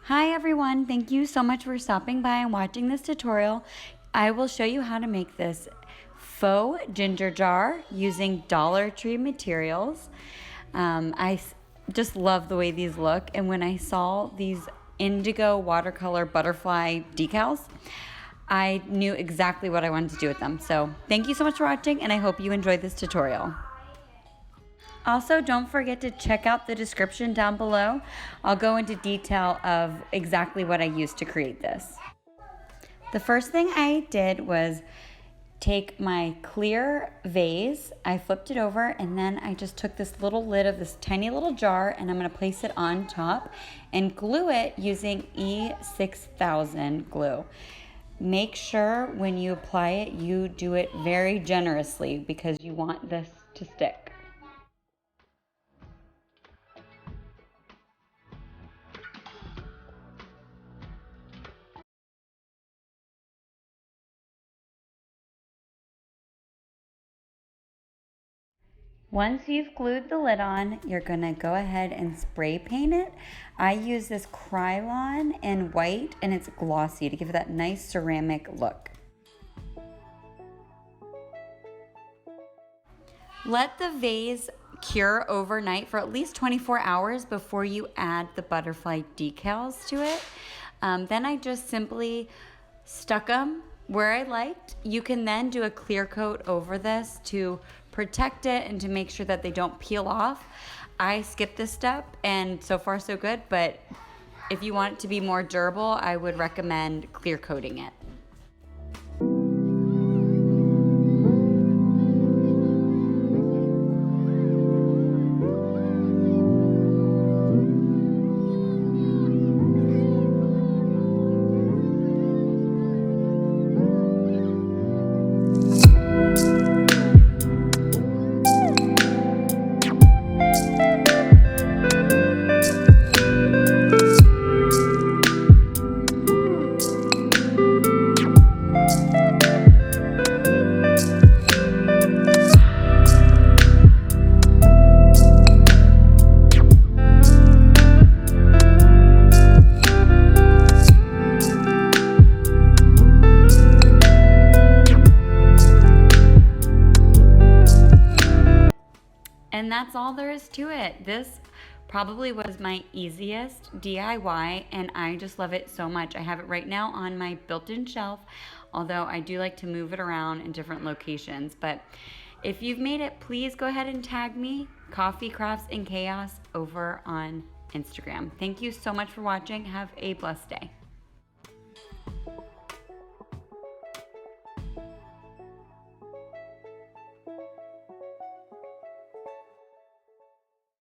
Hi everyone, thank you so much for stopping by and watching this tutorial. I will show you how to make this faux ginger jar using Dollar Tree materials. Just love the way these look, and when I saw these indigo watercolor butterfly decals, I knew exactly what I wanted to do with them. So thank you so much for watching, and I hope you enjoyed this tutorial. Also, don't forget to check out the description down below. I'll go into detail of exactly what I used to create this. The first thing I did was take my clear vase, I flipped it over, and then I just took this little lid of this tiny little jar and I'm gonna place it on top and glue it using E6000 glue. Make sure when you apply it, you do it very generously because you want this to stick. Once you've glued the lid on, you're gonna go ahead and spray paint it. I use this Krylon in white and it's glossy to give it that nice ceramic look. Let the vase cure overnight for at least 24 hours before you add the butterfly decals to it. Then I just simply stuck them where I liked. You can then do a clear coat over this to protect it and to make sure that they don't peel off. I skipped this step and so far so good, but if you want it to be more durable, I would recommend clear coating it. And that's all there is to it. This probably was my easiest DIY and I just love it so much. I have it right now on my built-in shelf, although I do like to move it around in different locations. But if you've made it, please go ahead and tag me, Coffee Crafts and Chaos, over on Instagram. Thank you so much for watching. Have a blessed day.